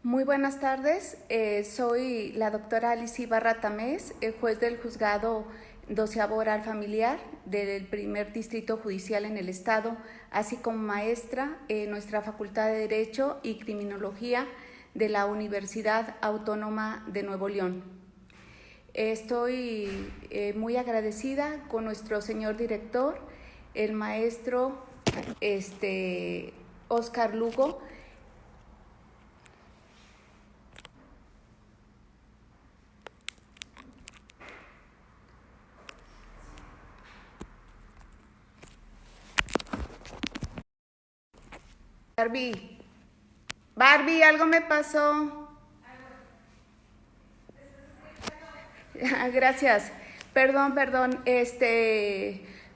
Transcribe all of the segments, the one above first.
Muy buenas tardes, soy la doctora Alicia Ibarra Tamés, juez del juzgado 12º Oral Familiar del primer distrito judicial en el estado, así como maestra en nuestra Facultad de Derecho y Criminología de la Universidad Autónoma de Nuevo León. Estoy muy agradecida con nuestro señor director, el maestro Oscar Lugo. Barbie, algo me pasó. Gracias. Perdón.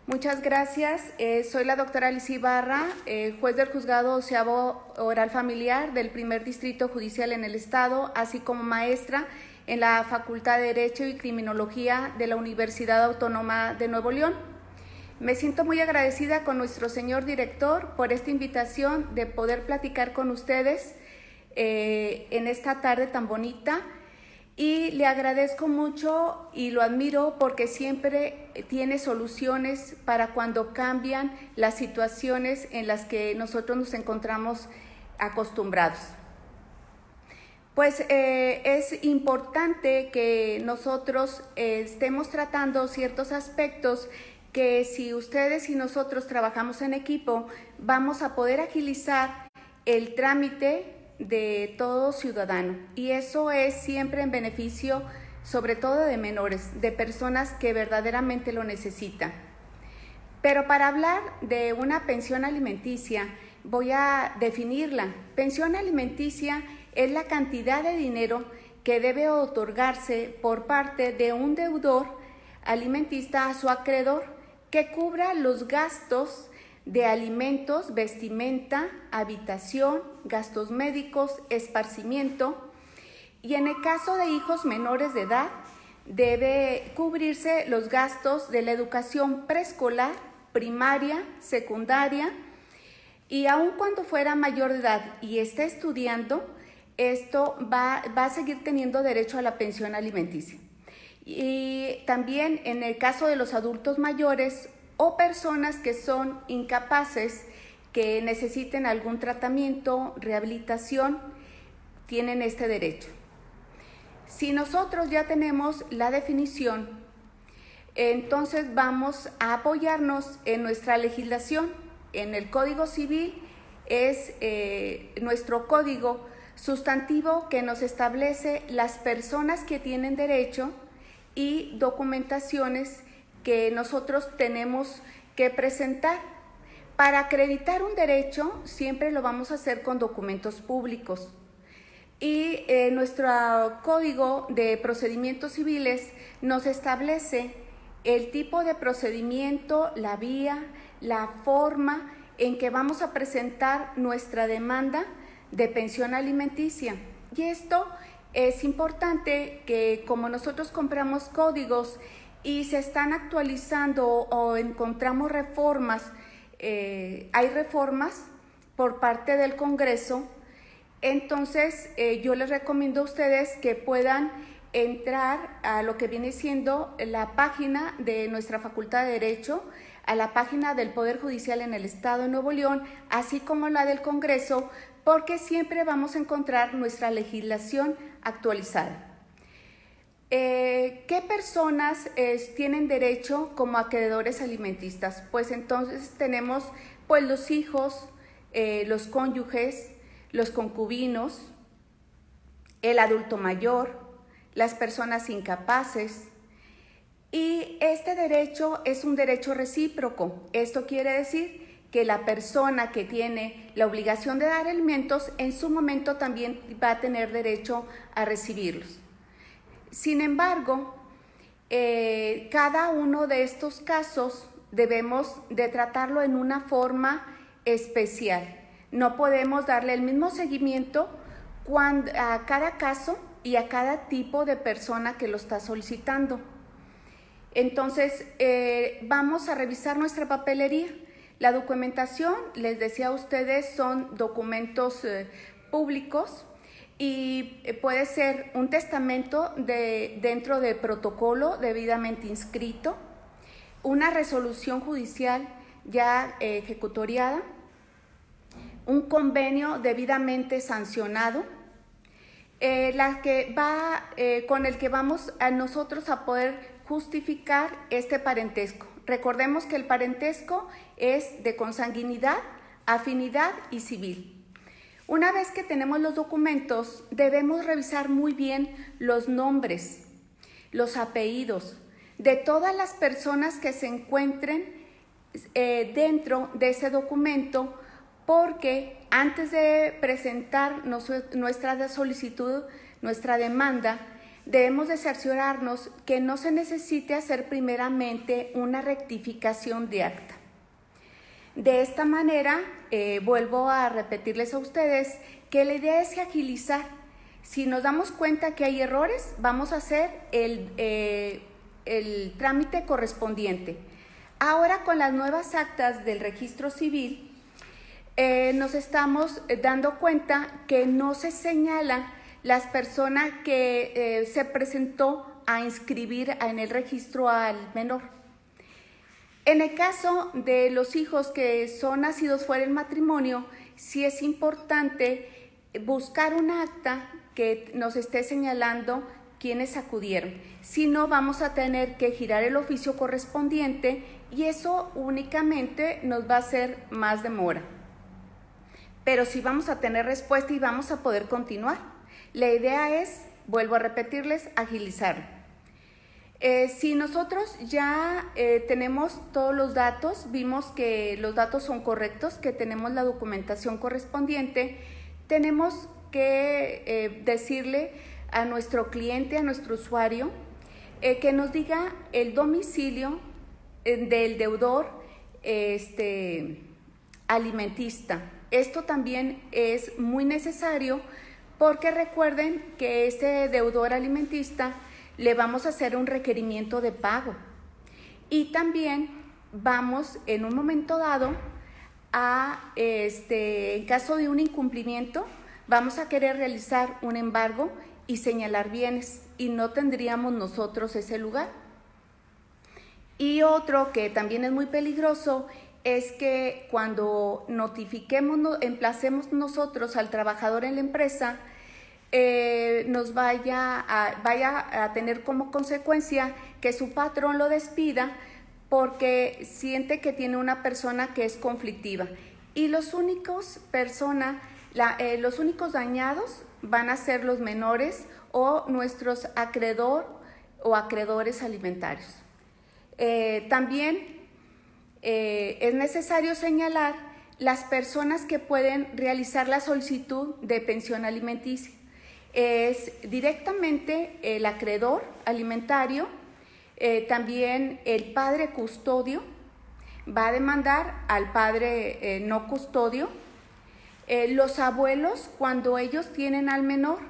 Muchas gracias. Soy la doctora Alicia Ibarra, juez del juzgado 12º Oral Familiar del primer distrito judicial en el estado, así como maestra en la Facultad de Derecho y Criminología de la Universidad Autónoma de Nuevo León. Me siento muy agradecida con nuestro señor director por esta invitación de poder platicar con ustedes en esta tarde tan bonita, y le agradezco mucho y lo admiro porque siempre tiene soluciones para cuando cambian las situaciones en las que nosotros nos encontramos acostumbrados. Pues es importante que nosotros estemos tratando ciertos aspectos que, si ustedes y nosotros trabajamos en equipo, vamos a poder agilizar el trámite de todo ciudadano, y eso es siempre en beneficio sobre todo de menores, de personas que verdaderamente lo necesitan. Pero para hablar de una pensión alimenticia, voy a definirla. Pensión alimenticia es la cantidad de dinero que debe otorgarse por parte de un deudor alimentista a su acreedor, que cubra los gastos de alimentos, vestimenta, habitación, gastos médicos, esparcimiento, y en el caso de hijos menores de edad, debe cubrirse los gastos de la educación preescolar, primaria, secundaria, y aun cuando fuera mayor de edad y esté estudiando, esto va a seguir teniendo derecho a la pensión alimenticia. Y también en el caso de los adultos mayores o personas que son incapaces, que necesiten algún tratamiento, rehabilitación, tienen este derecho. Si nosotros ya tenemos la definición, entonces vamos a apoyarnos en nuestra legislación. En el Código Civil es nuestro código sustantivo que nos establece las personas que tienen derecho y documentaciones que nosotros tenemos que presentar. Para acreditar un derecho siempre lo vamos a hacer con documentos públicos, y nuestro Código de Procedimientos Civiles nos establece el tipo de procedimiento, la vía, la forma en que vamos a presentar nuestra demanda de pensión alimenticia. Y esto es importante, que como nosotros compramos códigos y se están actualizando o encontramos reformas, hay reformas por parte del Congreso, entonces yo les recomiendo a ustedes que puedan entrar a lo que viene siendo la página de nuestra Facultad de Derecho, a la página del Poder Judicial en el Estado de Nuevo León, así como la del Congreso, porque siempre vamos a encontrar nuestra legislación actualizada. ¿Qué personas tienen derecho como acreedores alimentistas? Pues entonces tenemos pues los hijos, los cónyuges, los concubinos, el adulto mayor, las personas incapaces. Y este derecho es un derecho recíproco. Esto quiere decir que la persona que tiene la obligación de dar alimentos en su momento también va a tener derecho a recibirlos. Sin embargo, cada uno de estos casos debemos de tratarlo en una forma especial. No podemos darle el mismo seguimiento a cada caso y a cada tipo de persona que lo está solicitando. Entonces, vamos a revisar nuestra papelería. La documentación, les decía a ustedes, son documentos públicos. y puede ser un testamento dentro del protocolo debidamente inscrito, una resolución judicial ya ejecutoriada, un convenio debidamente sancionado, con el que vamos a nosotros a poder justificar este parentesco. Recordemos que el parentesco es de consanguinidad, afinidad y civil. Una vez que tenemos los documentos, debemos revisar muy bien los nombres, los apellidos de todas las personas que se encuentren dentro de ese documento, porque antes de presentar nuestra solicitud, nuestra demanda, debemos de cerciorarnos que no se necesite hacer primeramente una rectificación de acta. De esta manera, vuelvo a repetirles a ustedes que la idea es agilizar. Si nos damos cuenta que hay errores, vamos a hacer el trámite correspondiente. Ahora, con las nuevas actas del registro civil, nos estamos dando cuenta que no se señalan las personas que se presentó a inscribir en el registro al menor. En el caso de los hijos que son nacidos fuera del matrimonio, sí es importante buscar un acta que nos esté señalando quiénes acudieron. Si no, vamos a tener que girar el oficio correspondiente y eso únicamente nos va a hacer más demora. Pero sí vamos a tener respuesta y vamos a poder continuar. La idea es, vuelvo a repetirles, agilizar. Si nosotros ya tenemos todos los datos, vimos que los datos son correctos, que tenemos la documentación correspondiente, tenemos que decirle a nuestro cliente, a nuestro usuario, que nos diga el domicilio del deudor alimentista. Esto también es muy necesario porque recuerden que este deudor alimentista le vamos a hacer un requerimiento de pago y también vamos en un momento dado a, en caso de un incumplimiento, vamos a querer realizar un embargo y señalar bienes y no tendríamos nosotros ese lugar. Y otro que también es muy peligroso es que cuando emplacemos nosotros al trabajador en la empresa, nos vaya a tener como consecuencia que su patrón lo despida porque siente que tiene una persona que es conflictiva. Y los únicos dañados van a ser los menores o nuestros acreedores alimentarios. También es necesario señalar las personas que pueden realizar la solicitud de pensión alimenticia. Es directamente el acreedor alimentario, también el padre custodio va a demandar al padre no custodio, los abuelos cuando ellos tienen al menor,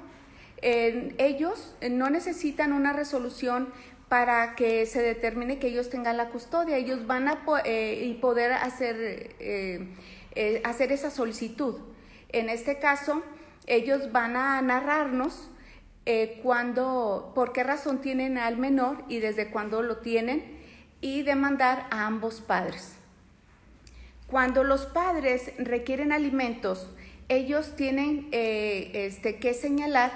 ellos no necesitan una resolución para que se determine que ellos tengan la custodia, ellos van a poder hacer esa solicitud. En este caso, ellos van a narrarnos por qué razón tienen al menor y desde cuándo lo tienen y demandar a ambos padres. Cuando los padres requieren alimentos, ellos tienen que señalar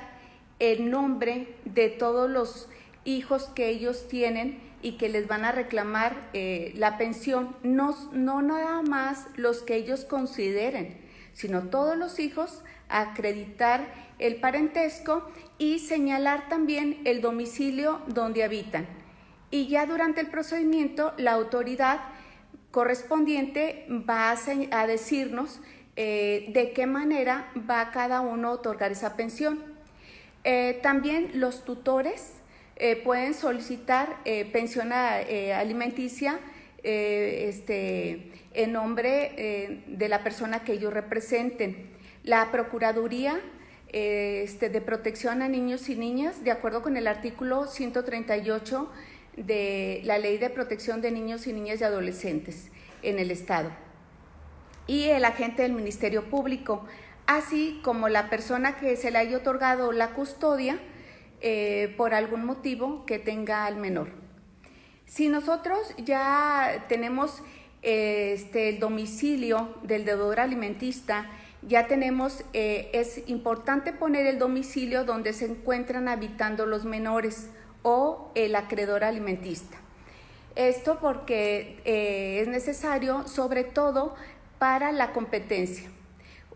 el nombre de todos los hijos que ellos tienen y que les van a reclamar la pensión, no nada más los que ellos consideren, sino todos los hijos, acreditar el parentesco y señalar también el domicilio donde habitan. Y ya durante el procedimiento, la autoridad correspondiente va a decirnos de qué manera va cada uno a otorgar esa pensión. También los tutores pueden solicitar pensión alimenticia en nombre de la persona que ellos representen. La Procuraduría de Protección a Niños y Niñas, de acuerdo con el artículo 138 de la Ley de Protección de Niños y Niñas y Adolescentes en el Estado. Y el agente del Ministerio Público, así como la persona que se le haya otorgado la custodia por algún motivo que tenga al menor. Si nosotros ya tenemos el domicilio del deudor alimentista, ya tenemos, es importante poner el domicilio donde se encuentran habitando los menores o el acreedor alimentista. Esto porque es necesario, sobre todo, para la competencia.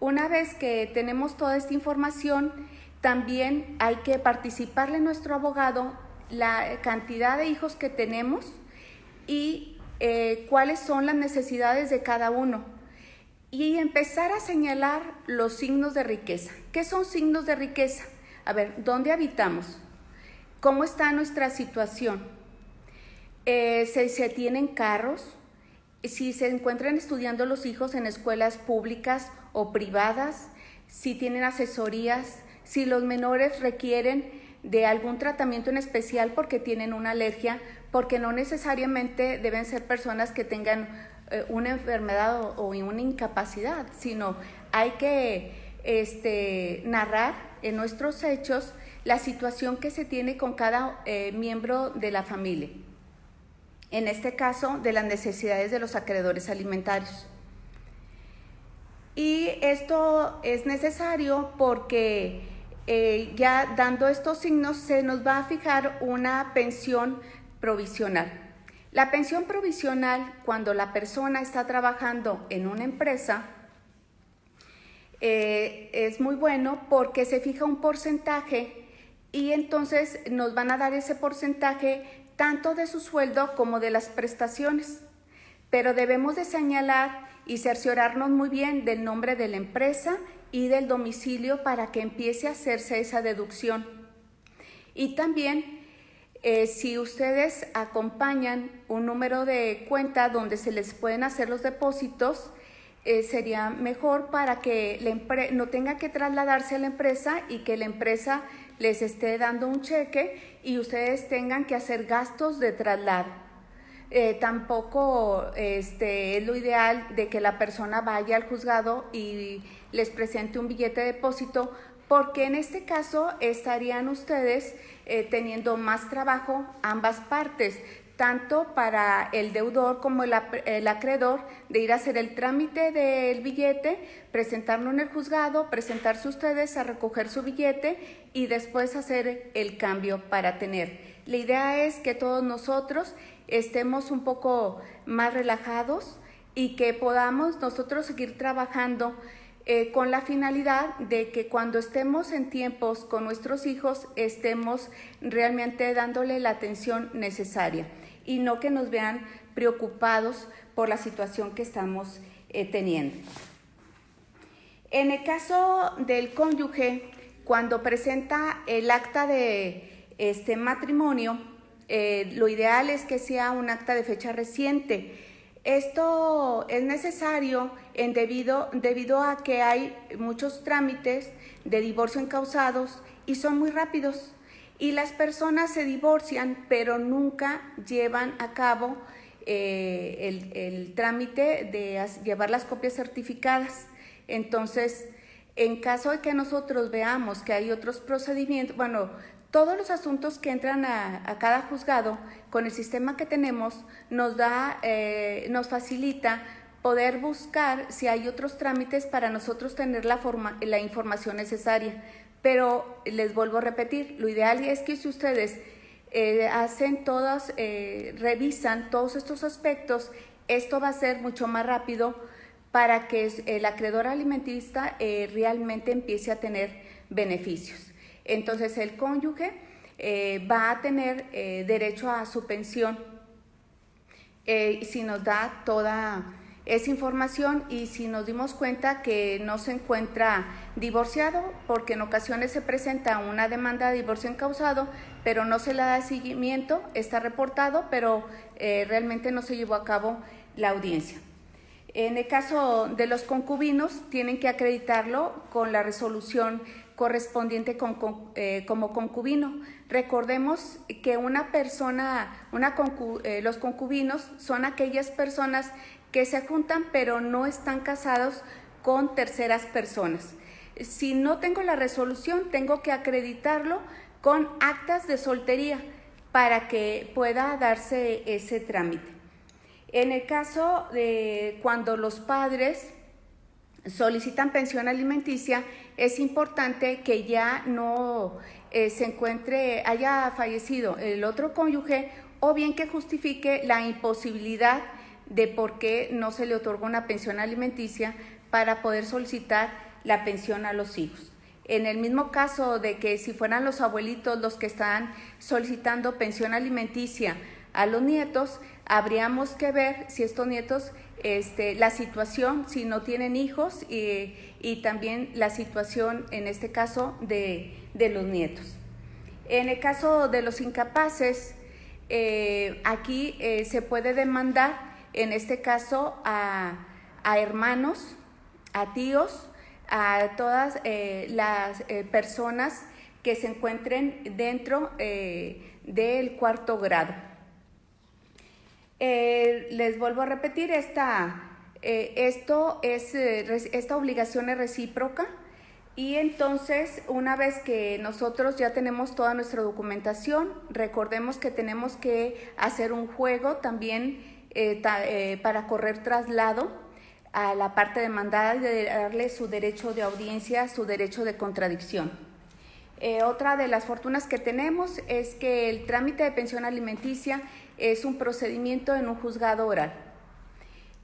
Una vez que tenemos toda esta información, también hay que participarle a nuestro abogado la cantidad de hijos que tenemos y cuáles son las necesidades de cada uno. Y empezar a señalar los signos de riqueza. ¿Qué son signos de riqueza? A ver, ¿dónde habitamos? ¿Cómo está nuestra situación? Si se tienen carros, si se encuentran estudiando los hijos en escuelas públicas o privadas, si tienen asesorías, si los menores requieren de algún tratamiento en especial porque tienen una alergia, porque no necesariamente deben ser personas que tengan una enfermedad o una incapacidad, sino hay que narrar en nuestros hechos la situación que se tiene con cada miembro de la familia. En este caso, de las necesidades de los acreedores alimentarios. Y esto es necesario porque ya dando estos signos se nos va a fijar una pensión provisional. La pensión provisional, cuando la persona está trabajando en una empresa, es muy bueno porque se fija un porcentaje y entonces nos van a dar ese porcentaje tanto de su sueldo como de las prestaciones, pero debemos de señalar y cerciorarnos muy bien del nombre de la empresa y del domicilio para que empiece a hacerse esa deducción. Y también, si ustedes acompañan un número de cuenta donde se les pueden hacer los depósitos, sería mejor para que no tenga que trasladarse a la empresa y que la empresa les esté dando un cheque y ustedes tengan que hacer gastos de traslado. Tampoco es lo ideal de que la persona vaya al juzgado y les presente un billete de depósito, porque en este caso estarían ustedes teniendo más trabajo ambas partes, tanto para el deudor como el acreedor, de ir a hacer el trámite del billete, presentarlo en el juzgado, presentarse ustedes a recoger su billete y después hacer el cambio para tener. La idea es que todos nosotros estemos un poco más relajados y que podamos nosotros seguir trabajando con la finalidad de que cuando estemos en tiempos con nuestros hijos estemos realmente dándole la atención necesaria y no que nos vean preocupados por la situación que estamos teniendo. En el caso del cónyuge, cuando presenta el acta de matrimonio, lo ideal es que sea un acta de fecha reciente. Esto es necesario debido a que hay muchos trámites de divorcio encausados y son muy rápidos. Y las personas se divorcian, pero nunca llevan a cabo el trámite de llevar las copias certificadas. Entonces, en caso de que nosotros veamos que hay otros procedimientos, todos los asuntos que entran a cada juzgado con el sistema que tenemos nos facilita poder buscar si hay otros trámites para nosotros tener la información necesaria. Pero les vuelvo a repetir, lo ideal es que si ustedes revisan todos estos aspectos, esto va a ser mucho más rápido para que el acreedor alimentista realmente empiece a tener beneficios. Entonces el cónyuge va a tener derecho a su pensión si nos da toda esa información y si nos dimos cuenta que no se encuentra divorciado, porque en ocasiones se presenta una demanda de divorcio encausado, pero no se le da seguimiento, está reportado, pero realmente no se llevó a cabo la audiencia. En el caso de los concubinos, tienen que acreditarlo con la resolución correspondiente como concubino. Recordemos que los concubinos son aquellas personas que se juntan pero no están casados con terceras personas. Si no tengo la resolución, tengo que acreditarlo con actas de soltería para que pueda darse ese trámite. En el caso de cuando los padres solicitan pensión alimenticia, es importante que ya no haya fallecido el otro cónyuge, o bien que justifique la imposibilidad de por qué no se le otorga una pensión alimenticia para poder solicitar la pensión a los hijos. En el mismo caso de que si fueran los abuelitos los que están solicitando pensión alimenticia a los nietos, habríamos que ver si estos nietos, la situación, si no tienen hijos, y también la situación, en este caso, de los nietos. En el caso de los incapaces, aquí se puede demandar, en este caso, a hermanos, a tíos, a todas las personas que se encuentren dentro del cuarto grado. Les vuelvo a repetir, esta obligación es recíproca, y entonces una vez que nosotros ya tenemos toda nuestra documentación, recordemos que tenemos que hacer un juego también para correr traslado a la parte demandada y de darle su derecho de audiencia, su derecho de contradicción. Otra de las fortunas que tenemos es que el trámite de pensión alimenticia es un procedimiento en un juzgado oral.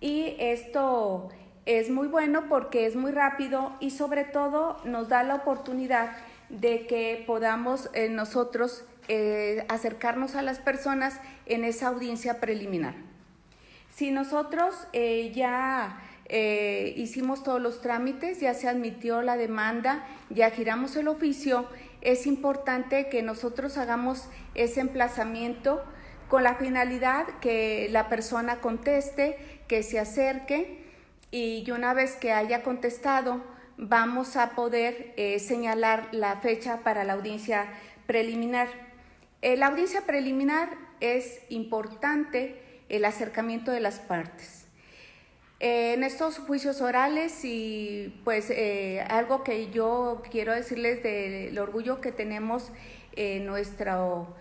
Y esto es muy bueno porque es muy rápido y sobre todo nos da la oportunidad de que podamos nosotros acercarnos a las personas en esa audiencia preliminar. Si nosotros ya hicimos todos los trámites, ya se admitió la demanda, ya giramos el oficio, es importante que nosotros hagamos ese emplazamiento con la finalidad que la persona conteste, que se acerque, y una vez que haya contestado, vamos a poder señalar la fecha para la audiencia preliminar. La audiencia preliminar es importante el acercamiento de las partes. En estos juicios orales, y pues algo que yo quiero decirles del orgullo que tenemos en nuestro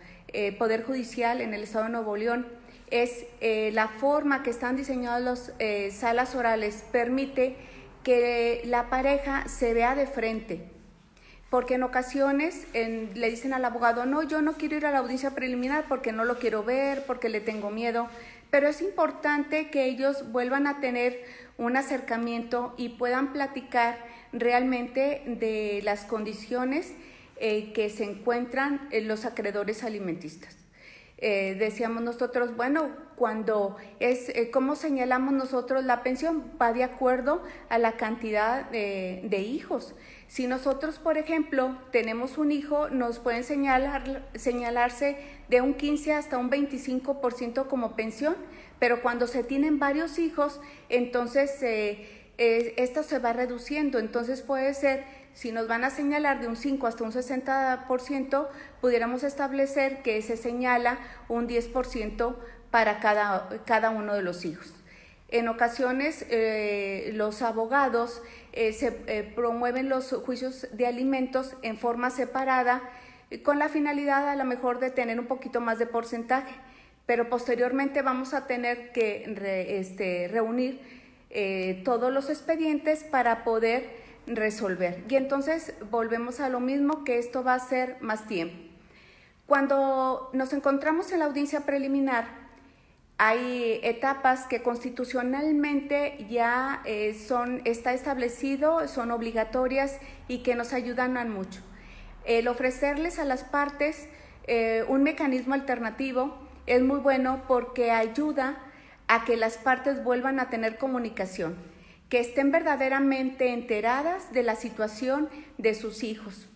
Poder Judicial en el Estado de Nuevo León, es la forma que están diseñadas las salas orales, permite que la pareja se vea de frente. Porque en ocasiones le dicen al abogado, no, yo no quiero ir a la audiencia preliminar porque no lo quiero ver, porque le tengo miedo. Pero es importante que ellos vuelvan a tener un acercamiento y puedan platicar realmente de las condiciones que se encuentran en los acreedores alimentistas. Decíamos nosotros, bueno, cuando ¿cómo señalamos nosotros la pensión? Va de acuerdo a la cantidad de hijos. Si nosotros, por ejemplo, tenemos un hijo, nos pueden señalarse de un 15 hasta un 25% como pensión, pero cuando se tienen varios hijos, entonces esto se va reduciendo. Entonces puede ser, si nos van a señalar de un 5 hasta un 60%, pudiéramos establecer que se señala un 10% para cada uno de los hijos. En ocasiones los abogados promueven los juicios de alimentos en forma separada con la finalidad a lo mejor de tener un poquito más de porcentaje, pero posteriormente vamos a tener que reunir todos los expedientes para poder resolver. Y entonces volvemos a lo mismo, que esto va a ser más tiempo. Cuando nos encontramos en la audiencia preliminar, hay etapas que constitucionalmente ya está establecido, son obligatorias y que nos ayudan mucho. El ofrecerles a las partes un mecanismo alternativo es muy bueno porque ayuda a que las partes vuelvan a tener comunicación, que estén verdaderamente enteradas de la situación de sus hijos,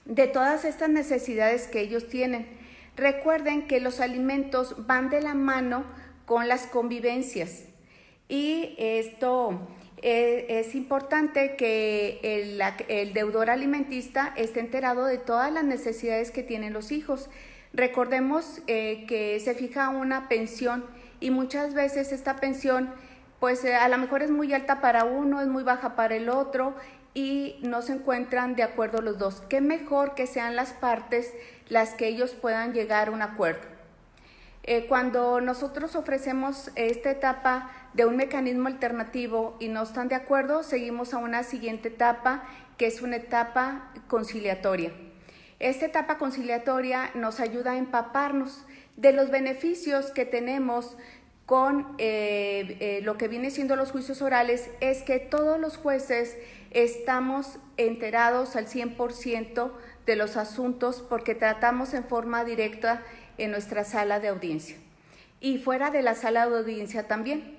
de todas estas necesidades que ellos tienen. Recuerden que los alimentos van de la mano con las convivencias, y esto es importante que el deudor alimentista esté enterado de todas las necesidades que tienen los hijos. Recordemos que se fija una pensión y muchas veces esta pensión pues a lo mejor es muy alta para uno, es muy baja para el otro, y no se encuentran de acuerdo los dos. Qué mejor que sean las partes las que ellos puedan llegar a un acuerdo. Cuando nosotros ofrecemos esta etapa de un mecanismo alternativo y no están de acuerdo, seguimos a una siguiente etapa, que es una etapa conciliatoria. Esta etapa conciliatoria nos ayuda a empaparnos de los beneficios que tenemos con lo que viene siendo los juicios orales. Es que todos los jueces estamos enterados al 100% de los asuntos porque tratamos en forma directa en nuestra sala de audiencia y fuera de la sala de audiencia también.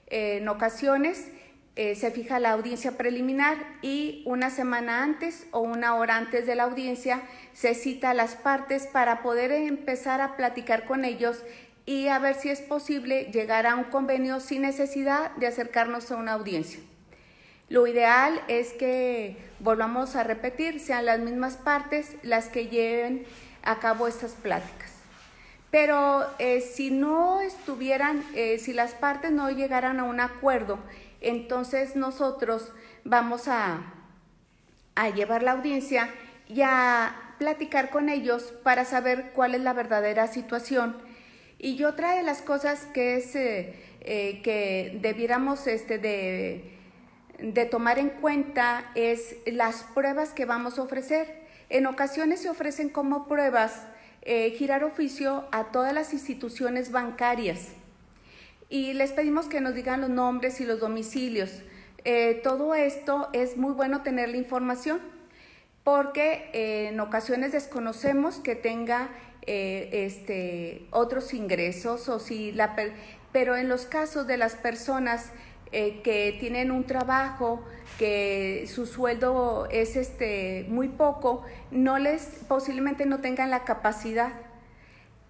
En ocasiones se fija la audiencia preliminar y una semana antes o una hora antes de la audiencia se cita a las partes para poder empezar a platicar con ellos y a ver si es posible llegar a un convenio sin necesidad de acercarnos a una audiencia. Lo ideal es que, volvamos a repetir, sean las mismas partes las que lleven a cabo estas pláticas. Pero si no estuvieran, si las partes no llegaran a un acuerdo, entonces nosotros vamos a llevar la audiencia y a platicar con ellos para saber cuál es la verdadera situación. Y otra de las cosas que es que debiéramos de tomar en cuenta es las pruebas que vamos a ofrecer. En ocasiones se ofrecen como pruebas girar oficio a todas las instituciones bancarias y les pedimos que nos digan los nombres y los domicilios. Todo esto es muy bueno tener la información porque en ocasiones desconocemos que tenga otros ingresos o si pero en los casos de las personas que tienen un trabajo, que su sueldo es muy poco, posiblemente no tengan la capacidad.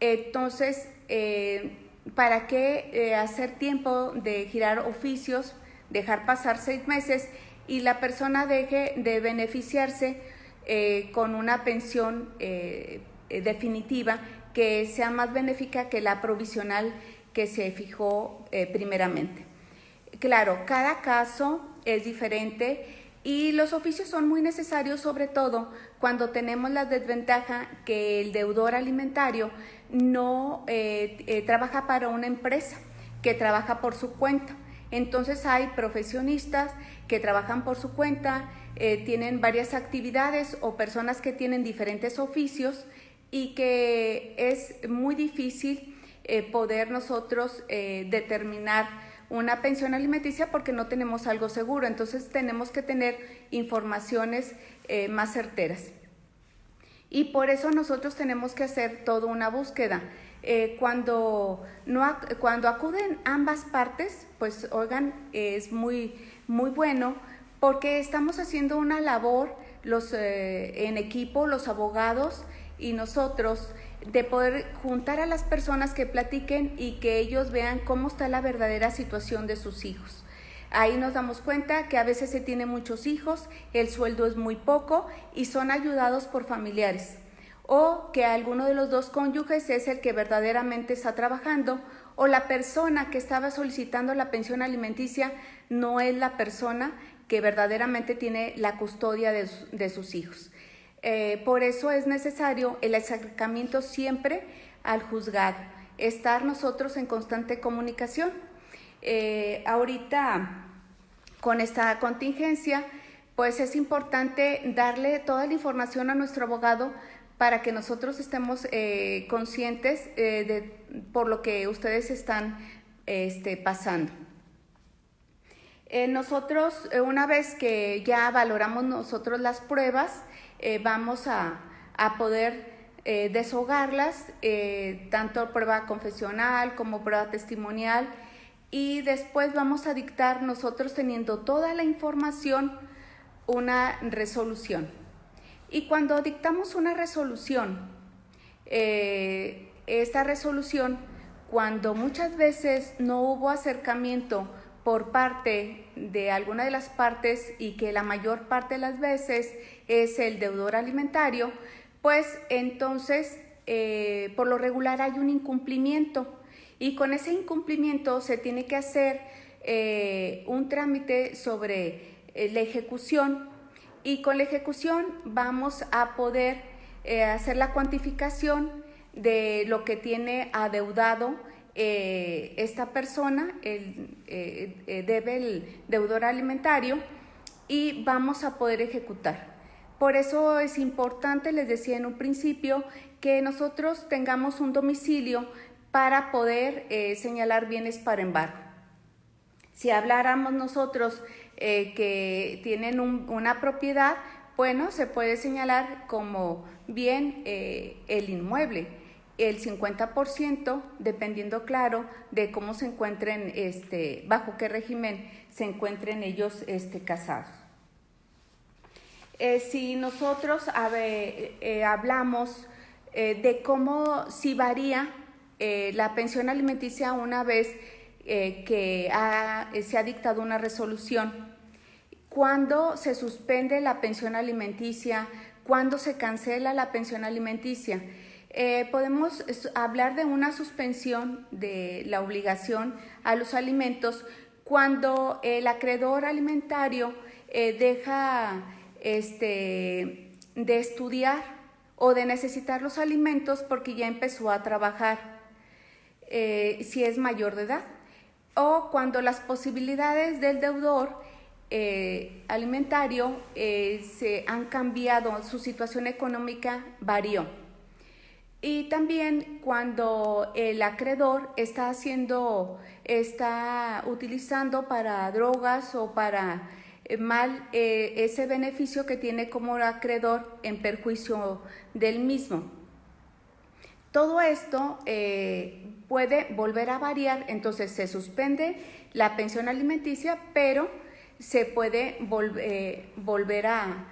Entonces, ¿para qué hacer tiempo de girar oficios, dejar pasar 6 meses y la persona deje de beneficiarse con una pensión definitiva que sea más benéfica que la provisional que se fijó primeramente? Claro, cada caso es diferente y los oficios son muy necesarios, sobre todo cuando tenemos la desventaja que el deudor alimentario no trabaja para una empresa, que trabaja por su cuenta. Entonces hay profesionistas que trabajan por su cuenta, tienen varias actividades o personas que tienen diferentes oficios y que es muy difícil poder nosotros determinar una pensión alimenticia porque no tenemos algo seguro. Entonces tenemos que tener informaciones más certeras. Y por eso nosotros tenemos que hacer toda una búsqueda. Cuando acuden ambas partes, pues oigan, es muy bueno porque estamos haciendo una labor en equipo, los abogados y nosotros, de poder juntar a las personas que platiquen y que ellos vean cómo está la verdadera situación de sus hijos. Ahí nos damos cuenta que a veces se tiene muchos hijos, el sueldo es muy poco y son ayudados por familiares, o que alguno de los dos cónyuges es el que verdaderamente está trabajando, o la persona que estaba solicitando la pensión alimenticia no es la persona que verdaderamente tiene la custodia de sus hijos. Por eso es necesario el acercamiento siempre al juzgado, estar nosotros en constante comunicación. Ahorita, con esta contingencia, pues es importante darle toda la información a nuestro abogado para que nosotros estemos conscientes por lo que ustedes están pasando. Nosotros, una vez que ya valoramos nosotros las pruebas, vamos a poder deshogarlas, tanto prueba confesional como prueba testimonial, y después vamos a dictar nosotros, teniendo toda la información, una resolución. Y cuando dictamos una resolución, esta resolución, cuando muchas veces no hubo acercamiento por parte de alguna de las partes y que la mayor parte de las veces es el deudor alimentario, pues entonces por lo regular hay un incumplimiento y con ese incumplimiento se tiene que hacer un trámite sobre la ejecución y con la ejecución vamos a poder hacer la cuantificación de lo que tiene adeudado esta persona, debe el deudor alimentario, y vamos a poder ejecutar. Por eso es importante, les decía en un principio, que nosotros tengamos un domicilio para poder señalar bienes para embargo. Si habláramos nosotros que tienen una propiedad, bueno, se puede señalar como bien el inmueble, el 50%, dependiendo, claro, de cómo se encuentren, bajo qué régimen se encuentren ellos casados. Si nosotros hablamos de cómo si varía la pensión alimenticia una vez que se ha dictado una resolución, cuándo se suspende la pensión alimenticia, cuándo se cancela la pensión alimenticia. Podemos hablar de una suspensión de la obligación a los alimentos cuando el acreedor alimentario deja de estudiar o de necesitar los alimentos porque ya empezó a trabajar, si es mayor de edad, o cuando las posibilidades del deudor alimentario se han cambiado, su situación económica varió. Y también cuando el acreedor está utilizando para drogas o para ese beneficio que tiene como acreedor en perjuicio del mismo. Todo esto puede volver a variar, entonces se suspende la pensión alimenticia, pero se puede volver a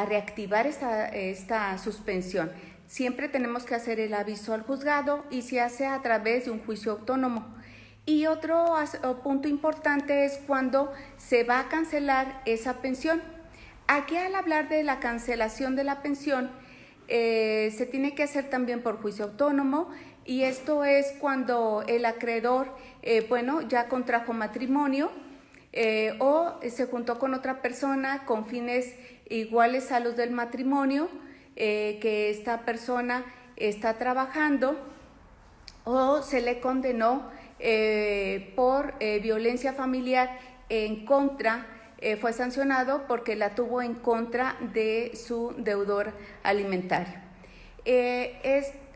reactivar esta suspensión. Siempre tenemos que hacer el aviso al juzgado y se hace a través de un juicio autónomo. Y otro punto importante es cuando se va a cancelar esa pensión. Aquí, al hablar de la cancelación de la pensión, se tiene que hacer también por juicio autónomo, y esto es cuando el acreedor ya contrajo matrimonio o se juntó con otra persona con fines iguales a los del matrimonio, que esta persona está trabajando, o se le condenó por violencia familiar en contra, fue sancionado porque la tuvo en contra de su deudor alimentario.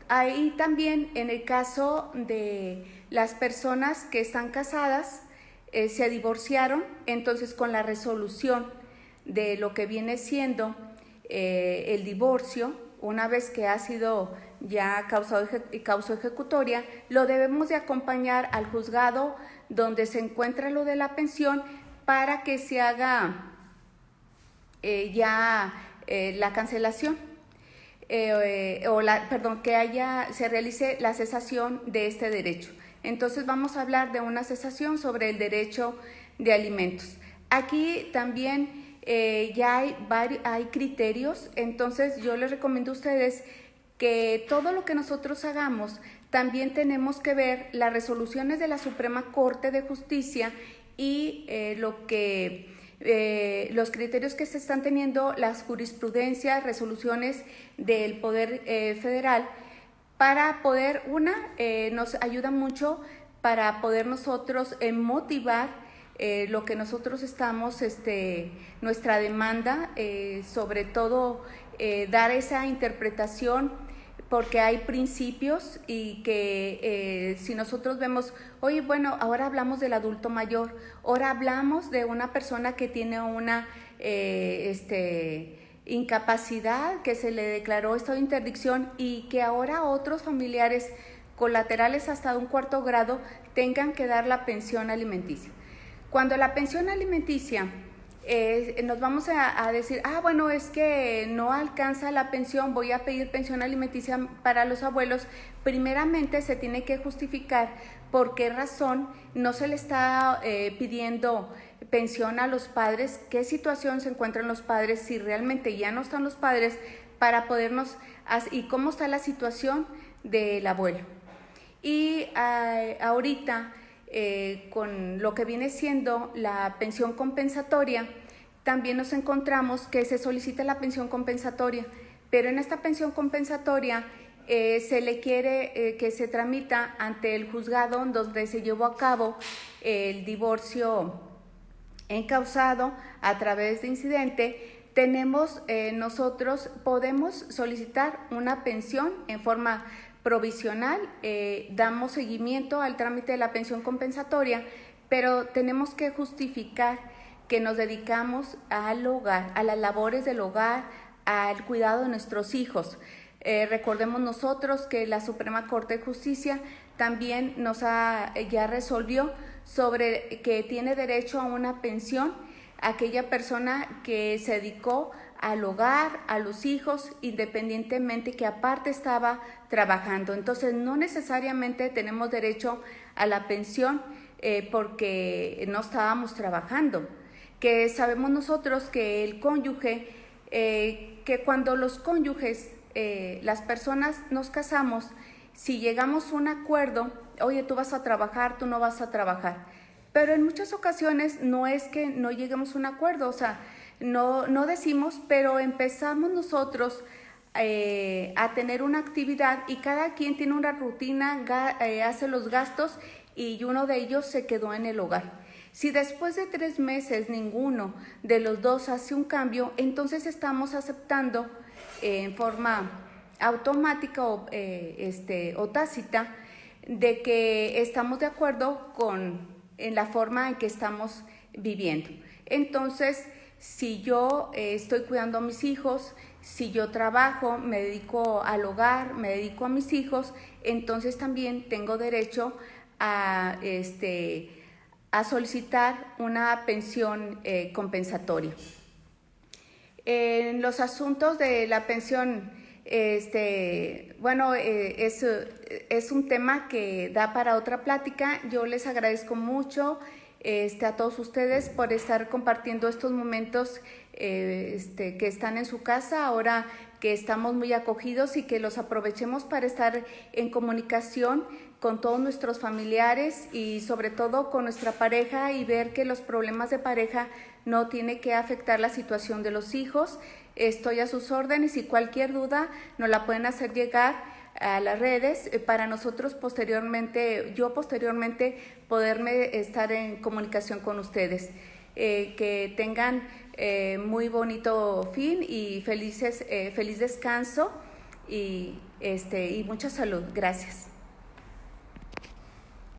Ahí también, en el caso de las personas que están casadas, se divorciaron, entonces con la resolución de lo que viene siendo el divorcio, una vez que ha sido ya causa ejecutoria, lo debemos de acompañar al juzgado donde se encuentra lo de la pensión para que se haga la cancelación, se realice la cesación de este derecho. Entonces vamos a hablar de una cesación sobre el derecho de alimentos. Aquí también ya hay criterios, entonces yo les recomiendo a ustedes que todo lo que nosotros hagamos también tenemos que ver las resoluciones de la Suprema Corte de Justicia y los criterios que se están teniendo, las jurisprudencias, resoluciones del Poder Federal, para poder, nos ayuda mucho para poder nosotros motivar lo que nosotros estamos, nuestra demanda, sobre todo dar esa interpretación, porque hay principios y que si nosotros vemos, oye, bueno, ahora hablamos del adulto mayor, ahora hablamos de una persona que tiene una incapacidad, que se le declaró estado de interdicción y que ahora otros familiares colaterales hasta un cuarto grado tengan que dar la pensión alimenticia. Cuando la pensión alimenticia nos vamos a decir, bueno, es que no alcanza la pensión, voy a pedir pensión alimenticia para los abuelos. Primeramente se tiene que justificar por qué razón no se le está pidiendo pensión a los padres, qué situación se encuentran los padres, si realmente ya no están los padres, para podernos, y cómo está la situación del abuelo. Y ahorita, con lo que viene siendo la pensión compensatoria, también nos encontramos que se solicita la pensión compensatoria, pero en esta pensión compensatoria se le quiere que se tramita ante el juzgado donde se llevó a cabo el divorcio encausado a través de incidente. Nosotros podemos solicitar una pensión en forma provisional, damos seguimiento al trámite de la pensión compensatoria, pero tenemos que justificar que nos dedicamos al hogar, a las labores del hogar, al cuidado de nuestros hijos. Recordemos nosotros que la Suprema Corte de Justicia también ya resolvió sobre que tiene derecho a una pensión aquella persona que se dedicó al hogar, a los hijos, independientemente que aparte estaba trabajando. Entonces, no necesariamente tenemos derecho a la pensión porque no estábamos trabajando. Que sabemos nosotros que el cónyuge, que cuando los cónyuges, las personas nos casamos, si llegamos a un acuerdo, oye, tú vas a trabajar, tú no vas a trabajar, pero en muchas ocasiones no es que no lleguemos a un acuerdo, o sea, no decimos, pero empezamos nosotros a tener una actividad y cada quien tiene una rutina, hace los gastos y uno de ellos se quedó en el hogar. Si después de 3 meses ninguno de los dos hace un cambio, entonces estamos aceptando en forma automática o tácita de que estamos de acuerdo en la forma en que estamos viviendo. Entonces, si yo estoy cuidando a mis hijos, si yo trabajo, me dedico al hogar, me dedico a mis hijos, entonces también tengo derecho a solicitar una pensión compensatoria. En los asuntos de la pensión, es un tema que da para otra plática. Yo les agradezco mucho a todos ustedes por estar compartiendo estos momentos que están en su casa, ahora que estamos muy acogidos, y que los aprovechemos para estar en comunicación con todos nuestros familiares y sobre todo con nuestra pareja, y ver que los problemas de pareja no tiene que afectar la situación de los hijos. Estoy a sus órdenes y cualquier duda nos la pueden hacer llegar a las redes para nosotros posteriormente poderme estar en comunicación con ustedes. Que tengan muy bonito fin y feliz descanso y mucha salud. Gracias.